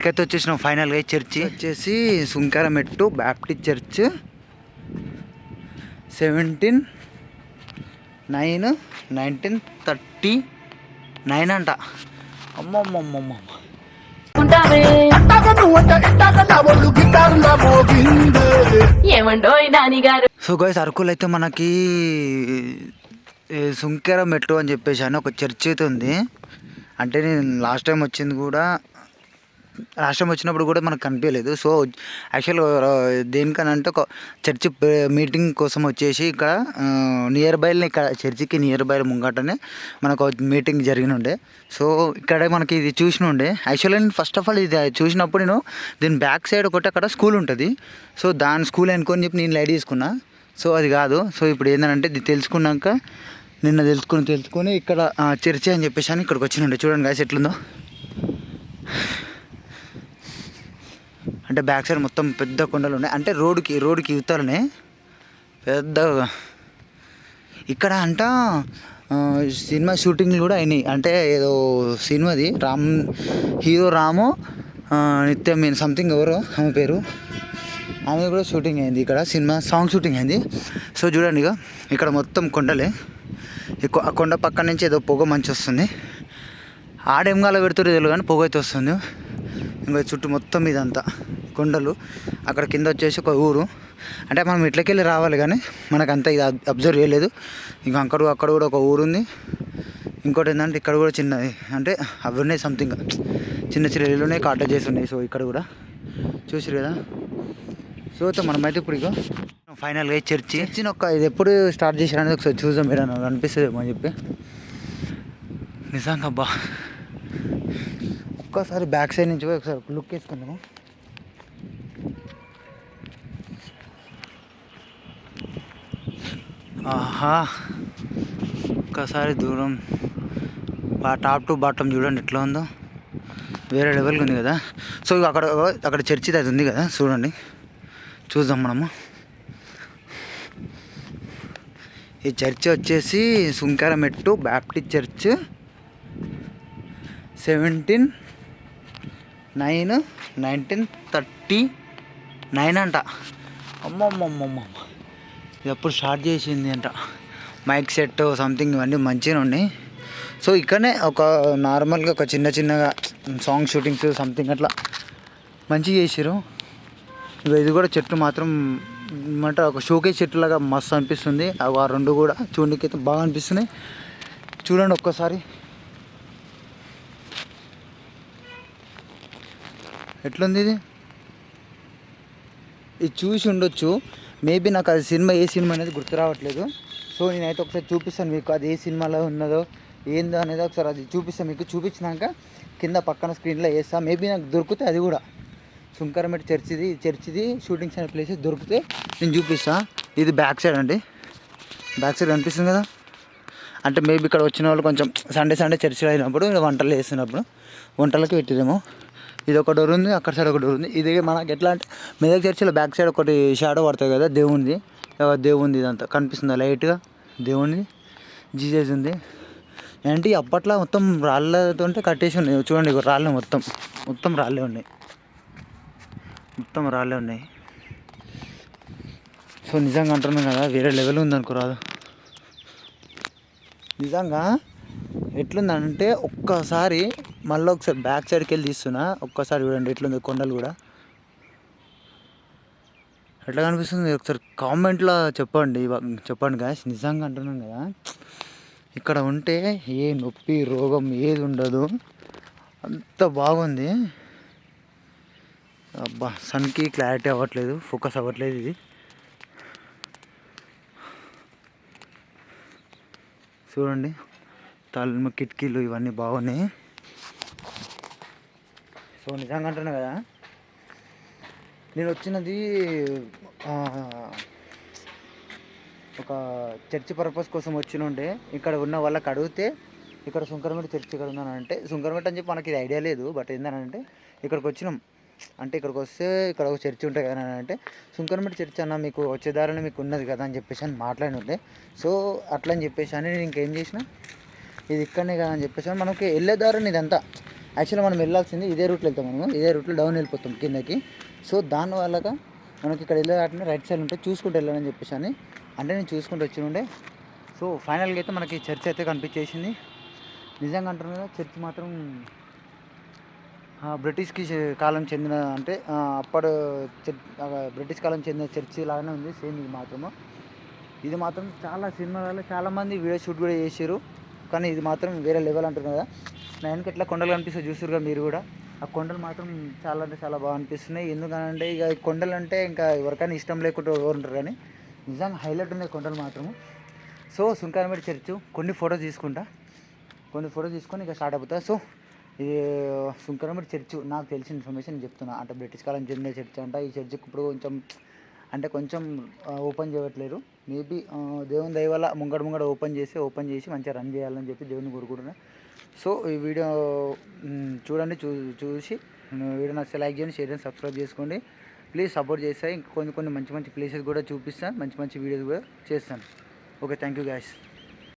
ఇక్కడికి వచ్చేసినాం ఫైనల్గా. చర్చి వచ్చేసి సుంకరమెట్టు బ్యాప్టిస్ట్ చర్చ్ 17/9/1939 అంట. అమ్మమ్మమ్మమ్మ. సో గైస్, అరకులు అయితే మనకి సుంకరమెట్టు అని చెప్పేసి అని ఒక చర్చ్ అయితే ఉంది. అంటే నేను లాస్ట్ టైం వచ్చినప్పుడు కూడా మనకు కనిపించలేదు. సో యాక్చువల్గా దేనికనంటే ఒక చర్చ్ మీటింగ్ కోసం వచ్చేసి ఇక్కడ నియర్ బైలో, ఇక్కడ చర్చికి నియర్ బై ముంగటనే మనకు మీటింగ్ జరిగిన ఉండే. సో ఇక్కడ మనకి ఇది చూసిన ఉండే. యాక్చువల్గా నేను ఫస్ట్ ఆఫ్ ఆల్ ఇది చూసినప్పుడు నేను దీని బ్యాక్ సైడ్ ఒకటి అక్కడ స్కూల్ ఉంటుంది. సో దాని స్కూల్ అనుకొని చెప్పి నేను లైట్ తీసుకున్నా. సో అది కాదు. సో ఇప్పుడు ఏంటంటే ఇది తెలుసుకున్నాక నిన్న తెలుసుకొని ఇక్కడ చర్చి అని చెప్పేసి అని ఇక్కడికి వచ్చినండి. చూడండి గాయస్ ఎట్లుందో. అంటే బ్యాక్ సైడ్ మొత్తం పెద్ద కొండలు ఉన్నాయి. అంటే రోడ్డుకి యువతలనే పెద్ద ఇక్కడ అంట సినిమా షూటింగ్లు కూడా అయినాయి. అంటే ఏదో సినిమాది హీరో రాము నిత్యం సంథింగ్ ఎవరో ఆమె పేరు, ఆమె కూడా షూటింగ్ అయింది ఇక్కడ. సినిమా సాంగ్ షూటింగ్ అయింది. సో చూడండి, ఇక ఇక్కడ మొత్తం కొండలే. ఆ కొండ పక్క నుంచి ఏదో పొగ మంచి వస్తుంది. ఆడేంగాల పెడుతుంది తెలియదు కానీ పొగ అయితే వస్తుంది. ఇంకా చుట్టూ మొత్తం ఇదంతా కొండలు. అక్కడ కింద వచ్చేసి ఒక ఊరు. అంటే మనం ఇట్లకెళ్ళి రావాలి కానీ మనకంతా ఇది అబ్జర్వ్ చేయలేదు. ఇంకా అక్కడ కూడా ఒక ఊరు ఉంది. ఇంకోటి ఏంటంటే ఇక్కడ కూడా చిన్నది, అంటే అవి ఉన్నాయి సంథింగ్ చిన్న ఇల్లు ఉన్నాయి, కాటేజెస్ ఉన్నాయి. సో ఇక్కడ కూడా చూసారు కదా. సో మనమైతే ఇప్పుడు ఇక ఫైనల్గా చర్చిని ఇది ఎప్పుడు స్టార్ట్ చేశారనేది ఒకసారి చూద్దాం. మీరు అనిపిస్తుందేమో అని చెప్పి. నిజంగా అబ్బా, ఒక్కసారి బ్యాక్ సైడ్ నుంచి పోయి ఒకసారి లుక్ వేసుకుందాము. ఆహా, ఒక్కసారి దూరం టాప్ టు బాటమ్ చూడండి ఎట్లా ఉందో. వేరే లెవెల్గా ఉంది కదా. సో అక్కడ చర్చి అది ఉంది కదా, చూడండి, చూద్దాం మనము. ఈ చర్చ్ వచ్చేసి సుంకరమెట్టు బ్యాప్టిస్ట్ చర్చ్ 17/9/1939 అంట. అమ్మమ్మమ్మమ్మ. ఇది ఎప్పుడు స్టార్ట్ చేసింది అంట. మైక్ సెట్ సంథింగ్ ఇవన్నీ మంచిగా ఉన్నాయి. సో ఇక్కడనే ఒక నార్మల్గా ఒక చిన్నగా సాంగ్ షూటింగ్స్ సంథింగ్ అట్లా మంచిగా చేసారు. ఇది కూడా చెట్టు మాత్రం అంటే ఒక షోకేస్ చెట్టులాగా మస్తు అనిపిస్తుంది. ఆ రెండు కూడా చూడడానికి అయితే బాగా అనిపిస్తున్నాయి. చూడండి ఒక్కసారి ఎట్లుంది ఇది చూసి ఉండొచ్చు. మేబీ నాకు అది ఏ సినిమా అనేది గుర్తు రావట్లేదు. సో నేనైతే ఒకసారి చూపిస్తాను మీకు, అది ఏ సినిమాలో ఉన్నదో ఏందో అనేది ఒకసారి అది చూపిస్తాను మీకు. చూపించినాక కింద పక్కన స్క్రీన్లో వేస్తా. మేబీ నాకు దొరికితే అది కూడా సుంకరమెట్టు చర్చిది షూటింగ్స్ అనే ప్లేసెస్ దొరికితే నేను చూపిస్తా. ఇది బ్యాక్ సైడ్ అండి, బ్యాక్ సైడ్ కనిపిస్తుంది కదా. అంటే మేబీ ఇక్కడ వచ్చిన వాళ్ళు కొంచెం సండే చర్చిలో అయినప్పుడు వంటలు చేస్తున్నప్పుడు వంటలకి పెట్టిరేమో. ఇది ఒక డోర్ ఉంది, అక్కడ సైడ్ ఒక డోర్ ఉంది. ఇది మనకి ఎట్లా అంటే మెదక్ చర్చిలో బ్యాక్ సైడ్ ఒకటి షాడో పడుతుంది కదా దేవుంది. ఇదంతా కనిపిస్తుంది లైట్గా. దేవుంది, జీజస్ ఉంది. ఏంటి అప్పట్లో మొత్తం రాళ్ళతో కట్టేసి ఉన్నాయి. చూడండి రాళ్ళే మొత్తం రాళ్ళే ఉన్నాయి. సో నిజంగా అంటున్నాం కదా, వేరే లెవెల్ ఉందనుకోరాదు. నిజంగా ఎట్లుందంటే ఒక్కసారి మళ్ళీ ఒకసారి బ్యాక్ సైడ్కి వెళ్ళి తీస్తున్నా. ఒక్కసారి చూడండి ఎట్లుంది కొండలు కూడా. ఎట్లా కనిపిస్తుంది ఒకసారి కామెంట్లో చెప్పండి గాయస్. నిజంగా అంటున్నాం కదా, ఇక్కడ ఉంటే ఏ నొప్పి రోగం ఏది ఉండదు, అంత బాగుంది. అబ్బా, సన్కి క్లారిటీ అవ్వట్లేదు, ఫోకస్ అవ్వట్లేదు. ఇది చూడండి, తలుపు కిటికీలు ఇవన్నీ బాగున్నాయి. సో నిజంగా అంటున్నా కదా, నేను వచ్చినది ఒక చర్చ్ పర్పస్ కోసం వచ్చినుండే. ఇక్కడ ఉన్న వాళ్ళకి అడిగితే ఇక్కడ సుంకరమెట్టు చర్చ్ ఇక్కడ ఉందనంటే, సుంకరమెట్టు అని చెప్పి మనకి ఇది ఐడియా లేదు. బట్ ఏంటంటే ఇక్కడికి వచ్చినాం. అంటే ఇక్కడికి వస్తే ఇక్కడ ఒక చర్చి ఉంటుంది కదా అంటే, సుంకరమెట్టు చర్చ్ అన్న మీకు వచ్చే దారిలో మీకు ఉన్నది కదా అని చెప్పేసి అని మాట్లాడి ఉండే. సో అట్లా అని చెప్పేసి అని నేను ఇంకేం చేసిన, ఇది ఇక్కడనే కదా అని చెప్పేసి మనకి వెళ్ళే దారిని ఇదంతా యాక్చువల్లీ మనం వెళ్ళాల్సింది ఇదే రూట్లో వెళ్తాం, మనము ఇదే రూట్లో డౌన్ వెళ్ళిపోతాం కిందకి. సో దానివల్లగా మనకి ఇక్కడ వెళ్ళేదాటిని రైట్ సైడ్ ఉంటే చూసుకుంటూ వెళ్ళాలని చెప్పేసి అని అంటే నేను చూసుకుంటూ వచ్చి ఉండే. సో ఫైనల్గా అయితే మనకి చర్చ్ అయితే కనిపించేసింది. నిజంగా అంటున్నారు కదా, చర్చ్ మాత్రం బ్రిటిష్కి కాలం చెందిన అంటే అప్పడు బ్రిటిష్ కాలం చెందిన చర్చి లాగానే ఉంది సేమ్. ఇది మాత్రం చాలా సినిమాలలో చాలామంది వీడియో షూట్ కూడా చేసారు, కానీ ఇది మాత్రం వేరే లెవెల్ అంటున్నారు కదా. నేను ఎట్లా కొండలు కనిపిస్తే చూసారుగా మీరు కూడా, ఆ కొండలు మాత్రం చాలా అంటే చాలా బాగా అనిపిస్తున్నాయి. ఎందుకంటే ఇక కొండలు అంటే ఇంకా ఎవరికైనా ఇష్టం లేకుండా ఎవరు ఉంటారు, కానీ నిజంగా హైలైట్ ఉన్నాయి కొండలు మాత్రము. సో సుంకరమేడి చర్చ్ కొన్ని ఫొటోస్ తీసుకొని ఇక స్టార్ట్ అయిపోతా. సో ఇది సుంకరమేడి చర్చ్ నాకు తెలిసిన ఇన్ఫర్మేషన్ చెప్తున్నా. అంటే బ్రిటిష్ కాలం చెందిన చర్చ్ అంట. ఈ చర్చ్కి ఇప్పుడు కొంచెం ఓపెన్ చేయట్లేరు. మేబీ దేవుని దయ వల్ల ముంగడ ఓపెన్ చేసి మంచిగా రన్ చేయాలని చెప్పి దేవుని కోరుకుంటున్నా. సో ఈ వీడియో చూడండి, చూసి వీడియో నచ్చితే లైక్ చేయండి, షేర్ చేయండి, సబ్స్క్రైబ్ చేసుకోండి. ప్లీజ్ సపోర్ట్ చేస్తాయి. కొన్ని మంచి ప్లేసెస్ కూడా చూపిస్తాను, మంచి వీడియోస్ కూడా చేస్తాను. Okay, thank you guys.